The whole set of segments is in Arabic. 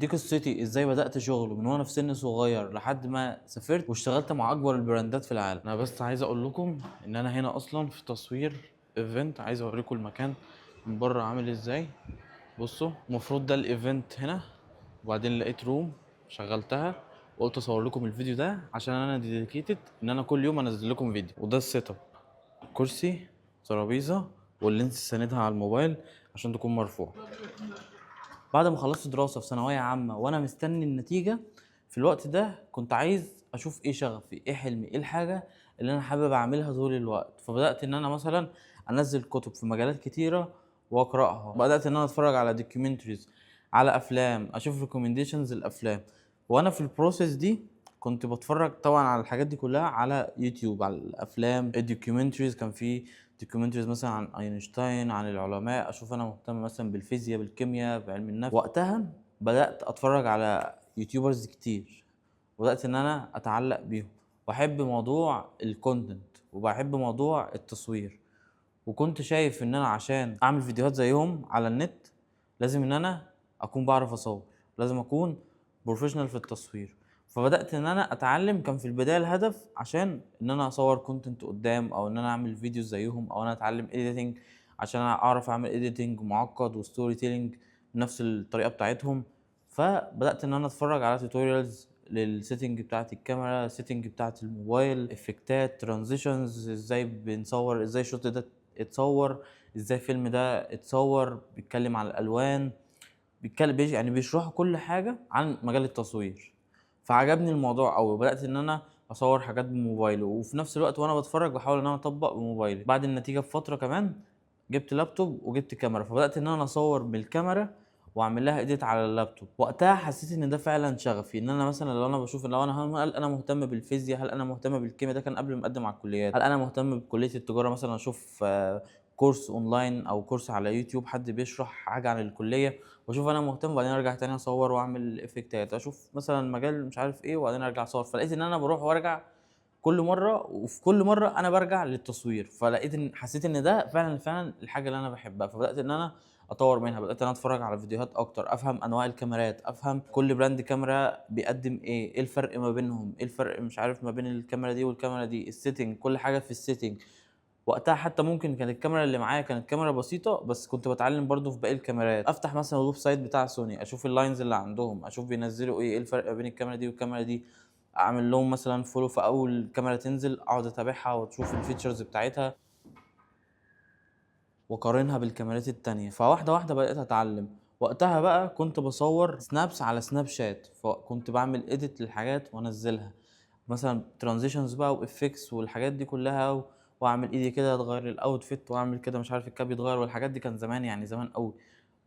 دي قصتي ازاي بدأت شغل من وانا في سن صغير لحد ما سافرت واشتغلت مع اكبر البراندات في العالم. انا بس عايز اقول لكم ان انا هنا اصلا في تصوير ايفنت، عايز اوريكم المكان من بره عامل ازاي. بصوا، المفروض ده الايفنت هنا، وبعدين لقيت روم شغلتها وقلت اصور لكم الفيديو ده عشان انا ديديكيتد ان انا كل يوم انزل لكم فيديو. وده السيت اب، كرسي، ترابيزه، واللينس ساندها على الموبايل عشان تكون مرفوعه. بعد ما خلصت دراسة في ثانوية عامة وأنا مستني النتيجة، في الوقت ده كنت عايز أشوف إيه شغفي، إيه حلمي، إيه الحاجة اللي أنا حابب أعملها طول الوقت. فبدأت إن أنا مثلا أنزل كتب في مجالات كتيرة وأقرأها. بدأت إن أنا أتفرج على دوكيومنتريز، على أفلام، أشوف ريكومنديشنز الأفلام. وأنا في البروسيس دي كنت بتفرج طبعا على الحاجات دي كلها على يوتيوب، على الأفلام، الدوكيومنتريز. كان في دوكيومنتريز مثلا عن اينشتاين، عن العلماء. اشوف انا مهتم مثلا بالفيزياء، بالكيمياء، بعلم النفس. وقتها بدات اتفرج على يوتيوبرز كتير، وبدات ان انا اتعلق بيهم واحب موضوع الكونتنت وبحب موضوع التصوير. وكنت شايف ان انا عشان اعمل فيديوهات زيهم على النت لازم ان انا اكون بعرف اصور، لازم اكون بروفيشنال في التصوير. فبدات ان انا اتعلم. كان في البدايه الهدف عشان ان انا اصور كونتنت قدام، او ان انا اعمل فيديوز زيهم، او انا اتعلم اديتنج عشان اعرف اعمل اديتنج معقد وستوري تيلينج بنفس الطريقه بتاعتهم. فبدات ان انا اتفرج على توتوريالز للسيتنج بتاعت الكاميرا، السيتنج بتاعت الموبايل، افكتات، ترانزيشنز، ازاي بنصور، ازاي الشوت ده اتصور، ازاي الفيلم ده اتصور، بيتكلم عن الالوان، بيتكلم يعني بيشرحوا كل حاجه عن مجال التصوير. فعجبني الموضوع قوي، وبدات ان انا اصور حاجات بموبايلي، وفي نفس الوقت وانا بتفرج بحاول ان انا اطبق بموبايلي. بعد النتيجه بفتره كمان جبت لابتوب وجبت كاميرا، فبدات ان انا اصور بالكاميرا واعمل لها اديت على اللابتوب. وقتها حسيت ان ده فعلا شغفي، ان انا مثلا لو انا بشوف، لو انا هل انا مهتم بالفيزياء، هل انا مهتم بالكيمياء، ده كان قبل ما اقدم على الكليات. هل انا مهتم بكليه التجاره، مثلا اشوف كورس اونلاين او كورس على يوتيوب حد بيشرح حاجه عن الكليه واشوف انا مهتم، وبعدين ارجع تاني اصور واعمل افكتات. اشوف مثلا مجال مش عارف ايه وبعدين ارجع اصور. فلقيت ان انا بروح وارجع كل مره، وفي كل مره انا برجع للتصوير. فلقيت ان حسيت ان ده فعلا الحاجه اللي انا بحبها. فبدات ان انا اطور منها، بدات ان انا اتفرج على فيديوهات اكتر، افهم انواع الكاميرات، افهم كل براند كاميرا بيقدم ايه الفرق ما بينهم، ايه الفرق مش عارف ما بين الكاميرا دي والكاميرا دي، السيتنج، كل حاجه في السيتنج. وقتها حتى ممكن كانت الكاميرا اللي معايا كانت كاميرا بسيطة، بس كنت باتعلم برضه في باقي الكاميرات. افتح مثلا الويب سايت بتاع سوني، اشوف اللاينز اللي عندهم، اشوف بينزلوا ايه الفرق ما بين الكاميرا دي والكاميرا دي. اعمل لهم مثلا فولو في اول كاميرا تنزل، اقعد اتابعها واشوف الفيتشرز بتاعتها واقارنها بالكاميرات التانية. فواحدة واحدة بدأت اتعلم. وقتها بقى كنت بصور سنابس على سناب شات، فكنت بعمل اديت للحاجات وانزلها، مثلا ترانزيشنز بقى وافكس والحاجات دي كلها واعمل ايدي كده تغير الاوتفيت، واعمل كده مش عارف الكاب يتغير، والحاجات دي كان زمان، يعني زمان قوي.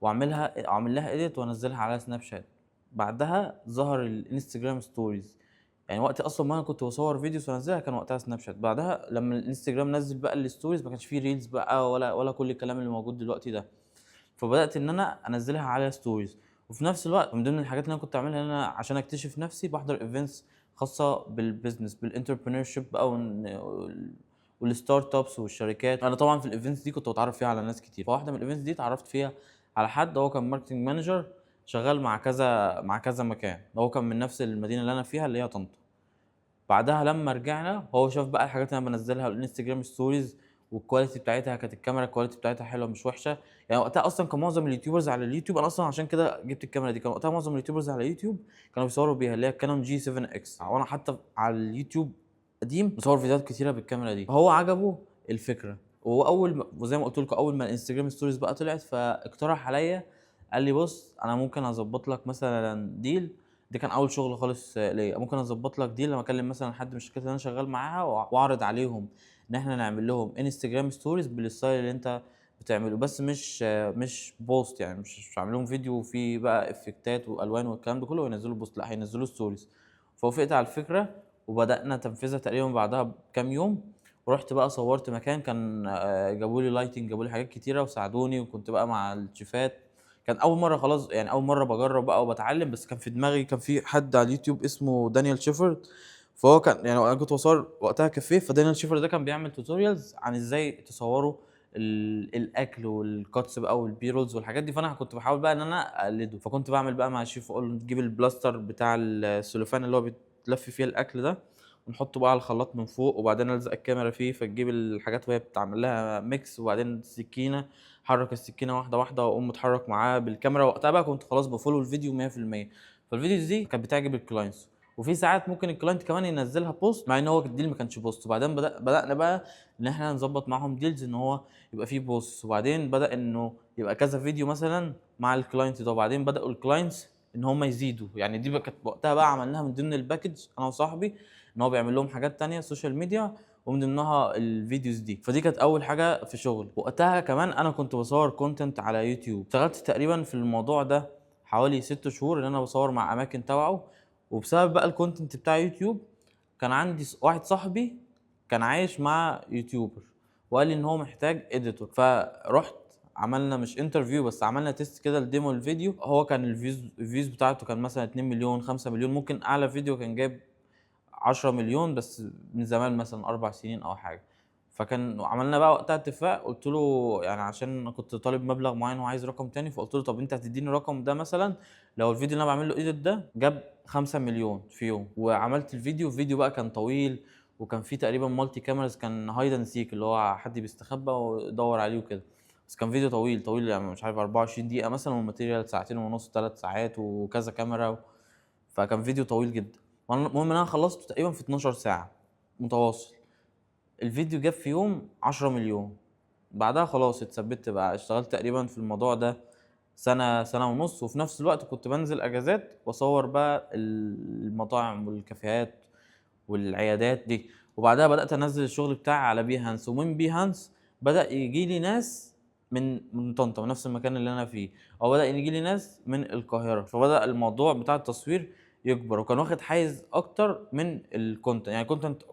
واعملها، اعمل لها اديت وانزلها على سناب شات. بعدها ظهر الانستجرام ستوريز. يعني وقت اصلا ما انا كنت بصور فيديوز وانزلها كان وقتها سناب شات. بعدها لما الانستجرام نزل بقى الستوريز ما كانش فيه ريلز بقى ولا كل الكلام اللي موجود دلوقتي ده. فبدات ان انا انزلها على ستوريز. وفي نفس الوقت من ضمن الحاجات اللي انا كنت اعملها ان انا عشان اكتشف نفسي بحضر ايفنتس خاصه بالبيزنس، بالانتربرينور شيب بقى، والستارت ابس والشركات. انا طبعا في الايفنتس دي كنت بتعرف فيها على ناس كتير. فواحده من الايفنتس دي اتعرفت فيها على حد، هو كان ماركتنج مانجر شغال مع كذا مكان. هو كان من نفس المدينه اللي انا فيها اللي هي طنطا. بعدها لما رجعنا هو شاف بقى الحاجات اللي انا بنزلها على الانستجرام ستوريز، والكواليتي بتاعتها، كانت الكاميرا الكواليتي بتاعتها حلوه مش وحشه. يعني وقتها اصلا كان معظم اليوتيوبرز على اليوتيوب، انا اصلا عشان كده جبت الكاميرا دي، كان وقتها معظم اليوتيوبرز على اليوتيوب كانوا بيصوروا بيها اللي هي الكانون جي 7 اكس. وانا حتى على اليوتيوب قديم بصور فيديوهات كتيره بالكاميرا دي. فهو عجبه الفكره. وزي ما قلت لكم اول ما الانستجرام ستوريز بقى طلعت فاقترح عليا، قال لي بص انا ممكن اظبط لك مثلا ديل. دي كان اول شغل خالص ليا. ممكن اظبط لك ديل لما اكلم مثلا حد من الشركات اللي انا شغال معاها واعرض عليهم ان احنا نعمل لهم انستجرام ستوريز بالستايل اللي انت بتعمله، بس مش بوست، يعني مش هعمل لهم فيديو فيه بقى افكتات والوان والكلام ده كله وينزلوا بوست، لا هينزلوا ستوريز. فوافقت على الفكره وبدانا تنفيذها تقريبا بعدها بكام يوم. ورحت بقى صورت مكان، كان جابوا لي لايتنج، جابوا لي حاجات كتيره وساعدوني، وكنت بقى مع الشيفات. كان اول مره خلاص، يعني اول مره بجرب بقى وبتعلم. بس كان في دماغي كان في حد على اليوتيوب اسمه دانيال شيفرد. فهو كان يعني انا كنت بصور وقتها كافيه، فدانيال شيفرد ده كان بيعمل توتوريالز عن ازاي تصوروا الاكل والكاتس بقى والبيرولز والحاجات دي، فانا كنت بحاول بقى ان انا اقلده. فكنت بعمل بقى مع الشيف اقول له تجيب البلاستر بتاع السلوفان اللي هو بيتلف فيه الاكل ده، ونحطه بقى على الخلاط من فوق، وبعدين الزق الكاميرا فيه، فتجيب الحاجات وهي بتعمل لها ميكس، وبعدين السكينه حرك السكينه واحده واحده، واقوم متحرك معاه بالكاميرا. وقتها بقى كنت خلاص بفولو الفيديو 100%. فالفيديوز دي كانت بتعجب الكلاينتس، وفي ساعات ممكن الكلاينت كمان ينزلها بوست مع ان هو الديل ما كانش بوست. وبعدين بدانا بقى ان احنا نظبط معاهم ديلز ان هو يبقى فيه بوست، وبعدين بدا انه يبقى كذا فيديو مثلا مع الكلاينت ده، وبعدين بداوا الكلاينتس ان هم يزيدوا. يعني دي بقى كانت وقتها بقى عملناها من ضمن الباكج انا وصاحبي، ان هو بيعمل لهم حاجات تانية سوشيال ميديا ومن ضمنها الفيديوز دي. فدي كانت اول حاجه في شغل. وقتها كمان انا كنت بصور كونتنت على يوتيوب، اشتغلت تقريبا في الموضوع ده حوالي 6 شهور ان انا بصور مع اماكن تبعه. وبسبب بقى الكونتنت بتاع يوتيوب كان عندي واحد صاحبي كان عايش مع يوتيوبر، وقال لي ان هو محتاج اديتور. فرحت عملنا مش انترفيو بس، عملنا تيست كده لديمو الفيديو. هو كان الفيوز بتاعته كان مثلا 2 مليون 5 مليون، ممكن اعلى فيديو كان جايب 10 مليون بس من زمان مثلا 4 سنين او حاجه. فكان عملنا بقى وقتها اتفاق، قلت له يعني عشان انا كنت طالب مبلغ معين وعايز رقم تاني، فقلت له طب انت هتديني الرقم ده مثلا لو الفيديو اللي انا بعمل له ايديت ده جاب 5 مليون في يوم. وعملت الفيديو بقى كان طويل، وكان فيه تقريبا مالتي كاميراز، كان هايد اند سيك اللي هو حد بيستخبى ويدور عليه وكده. بس كان فيديو طويل يعني مش عارف 24 دقيقة مثلا، والماتيريال ساعتين ونص 3 ساعات وكذا كاميرا. فكان فيديو طويل جدا. المهم ان انا خلصته تقريبا في 12 ساعة متواصل. الفيديو جاب في يوم 10 مليون. بعدها خلاص اتثبت بقى، اشتغلت تقريبا في الموضوع ده سنة ونص. وفي نفس الوقت كنت بنزل اجازات واصور بقى المطاعم والكافيهات والعيادات دي. وبعدها بدأت انزل الشغل بتاعي على بيهانس، ومن بيهانس بدأ يجي لي ناس من طنطا، من نفس المكان اللي انا فيه، او بدأ يجي لي ناس من القاهرة. فبدأ الموضوع بتاع التصوير يكبر، وكان واخد حيز اكتر من الكونتنت. يعني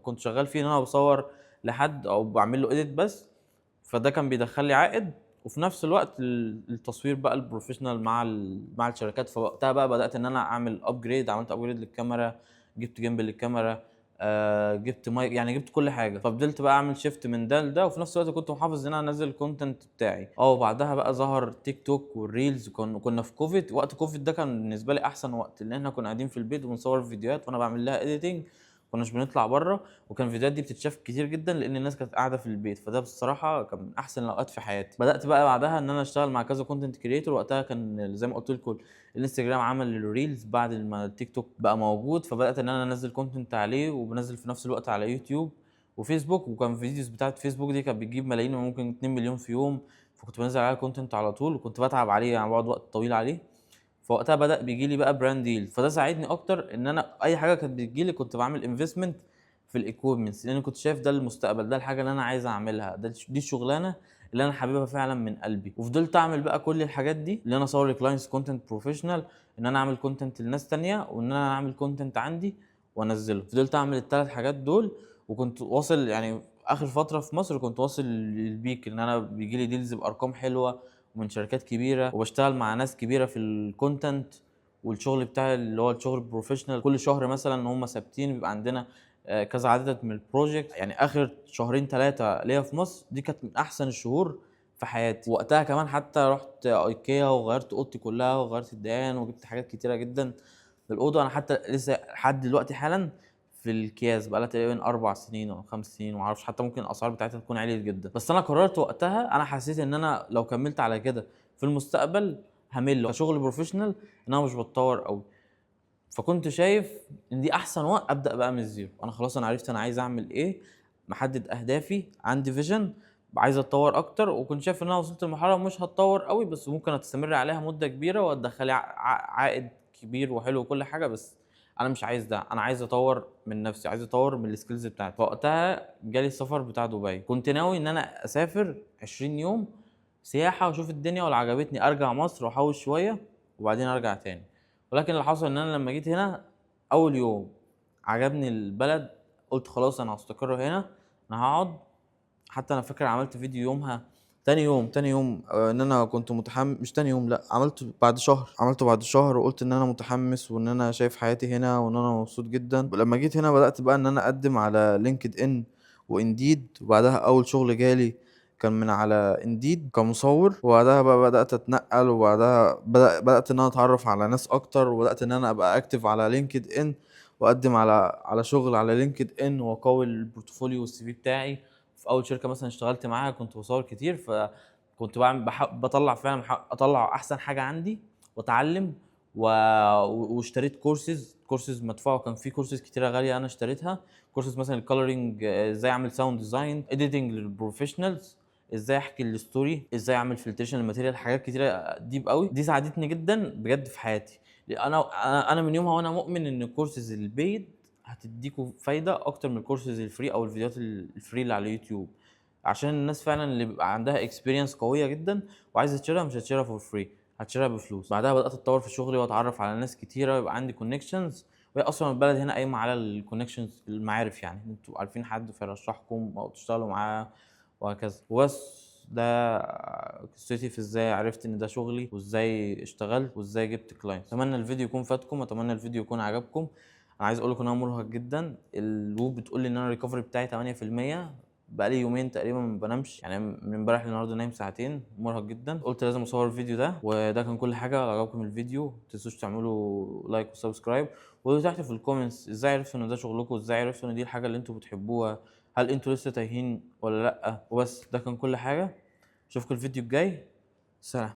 كنت شغال فيه ان انا بصور لحد او بعمل له اديت بس، فده كان بيدخل لي عائد. وفي نفس الوقت التصوير بقى البروفيشنال مع الشركات. فوقتها بقى بدأت ان انا اعمل ابجريد، عملت ابجريد للكاميرا، جبت جيمبل للكاميرا، جبت مايك، يعني جبت كل حاجه. ففضلت بقى اعمل شيفت من ده لده، وفي نفس الوقت كنت محافظ ان انا انزل الكونتنت بتاعي. وبعدها بقى ظهر تيك توك والريلز. كنا في كوفيد. وقت كوفيد ده كان بالنسبه لي احسن وقت، لان احنا كنا قاعدين في البيت وبنصور فيديوهات وانا بعمل لها اديتنج، كناش بنطلع بره. وكان الفيديوهات دي بتتشاف كتير جدا لان الناس كانت قاعده في البيت. فده بصراحه كان من احسن الاوقات في حياتي. بدات بقى بعدها ان انا اشتغل مع كذا كونتنت كريتور. وقتها كان زي ما قلت لكم الانستجرام عمل الريلز بعد ما التيك توك بقى موجود، فبدات ان انا انزل كونتنت عليه، وبنزل في نفس الوقت على يوتيوب وفيسبوك. وكان فيديوز بتاعت فيسبوك دي كانت بتجيب ملايين وممكن 2 مليون في يوم. فكنت بنزل عليها كونتنت على طول، وكنت بتعب عليه يعني بقعد وقت طويل عليه. فوقتها بدا بيجي لي بقى براند ديل، فده ساعدني اكتر ان انا اي حاجه كانت بتجي لي كنت بعمل انفستمنت في الايكويبمنتس، لان كنت شايف ده المستقبل، ده الحاجه اللي انا عايز اعملها، دي الشغلانه اللي انا حاببها فعلا من قلبي. وفضلت اعمل بقى كل الحاجات دي، اللي انا اصور لكلاينتس كونتنت بروفيشنال، ان انا اعمل كونتنت لناس تانية، وان انا اعمل كونتنت عندي وانزله. فضلت اعمل الثلاث حاجات دول. وكنت واصل يعني اخر فتره في مصر كنت واصل للبيك، ان انا بيجي لي ديلز بارقام حلوه ومن شركات كبيره، وبشتغل مع ناس كبيره في الكونتنت. والشغل بتاعي اللي هو الشغل البروفيشنال كل شهر مثلا هم ثابتين بيبقى عندنا كذا عدد من البروجكت. يعني اخر شهرين 3 ليا في مصر دي كانت من احسن الشهور في حياتي. وقتها كمان حتى رحت ايكيا وغيرت اوضتي كلها وغيرت الدهان وجبت حاجات كتيره جدا للاوضه. انا حتى لسه لحد دلوقتي حالا في الكياس بقى لها تقريبا 4 سنين او 5 سنين، ومعرفش حتى ممكن الاسعار بتاعتها تكون عاليه جدا. بس انا قررت وقتها، انا حسيت ان انا لو كملت على كده في المستقبل همل كشغل بروفيشنال، ان انا مش بتطور قوي. فكنت شايف ان دي احسن وقت ابدا بقى من الزيرو. انا خلاص انا عرفت انا عايز اعمل ايه، محدد اهدافي، عندي فيجن، عايز اتطور اكتر. وكنت شايف ان انا وصلت لمرحله مش هتطور قوي، بس ممكن استمر عليها مده كبيره وتدخل لي عائد كبير وحلو وكل حاجه. بس انا مش عايز ده، انا عايز اطور من نفسي، عايز اطور من السكيلز بتاعتي. فوقتها جالي السفر بتاع دبي. كنت ناوي ان انا اسافر 20 يوم سياحه واشوف الدنيا، ولو عجبتني ارجع مصر واحوش شويه وبعدين ارجع تاني. ولكن اللي حصل ان انا لما جيت هنا اول يوم عجبني البلد، قلت خلاص انا هستقر هنا، انا هقعد. حتى انا فاكر عملت فيديو يومها، تاني يوم ان انا كنت متحمس. مش تاني يوم، لا، عملته بعد شهر، وقلت ان انا متحمس وان انا شايف حياتي هنا وان انا مبسوط جدا. لما جيت هنا بدأت بقى ان انا اقدم على لينكد ان وانديد. وبعدها اول شغل جالي كان من على انديد كمصور، وبعدها بقى بدات اتنقل، وبعدها بدات ان انا اتعرف على ناس اكتر، وبدات ان انا ابقى اكتف على لينكد ان، واقدم على شغل على لينكد ان، واقوي البورتفوليو والسي في بتاعي. في اول شركه مثلا اشتغلت معاها كنت بصور كتير، فكنت بعمل بطلع فعلا اطلع احسن حاجه عندي واتعلم. و... واشتريت كورسز مدفوعه، كان في كورسز كتيره غاليه انا اشتريتها. كورسز مثلا الكولرنج، ازاي اعمل ساوند ديزاين، اديتنج للبروفيشنالز، ازاي احكي الستوري، ازاي اعمل فلتريشن الماتيريال، حاجات كتيره ديب قوي. دي ساعدتني جدا بجد في حياتي. انا من يومها وانا مؤمن ان الكورسز البيد هتديكوا فايده اكتر من الكورسز الفري او الفيديوهات الفري اللي على اليوتيوب، عشان الناس فعلا اللي بيبقى عندها اكسبيرينس قويه جدا وعايزه تشتريها، مش هتشتريها فور فري، هتشتريها بفلوس. بعدها بدات اتطور في شغلي واتعرف على ناس كتيره ويبقى عندي كونكشنز، وهي اصلا البلد هنا قايمه على الكونكشنز، المعارف، يعني انتوا عارفين حد فيرشحكم او تشتغلوا معاه وهكذا. وبس ده قصتي في ازاي عرفت ان ده شغلي، وازاي اشتغلت، وازاي جبت كلاينت. اتمنى الفيديو يكون فاتكم، اتمنى الفيديو يكون عجبكم. انا عايز اقول لكم ان انا مرهق جدا، الوب بتقول لي ان انا الريكفري بتاعي 8%، بقالي يومين تقريبا ما بنامش، يعني من امبارح للنهارده نايم ساعتين، مرهق جدا. قلت لازم اصور الفيديو ده، وده كان كل حاجه. لو عجبكم الفيديو ما تنسوش تعملوا لايك وسبسكرايب، وقولوا تحت في الكومنتس ازاي عرفتوا ان ده شغلكم، ازاي عرفتوا ان دي الحاجه اللي انتوا بتحبوها، هل انتوا لسه تايهين ولا لا. وبس ده كان كل حاجه، اشوفكم الفيديو الجاي، سلام.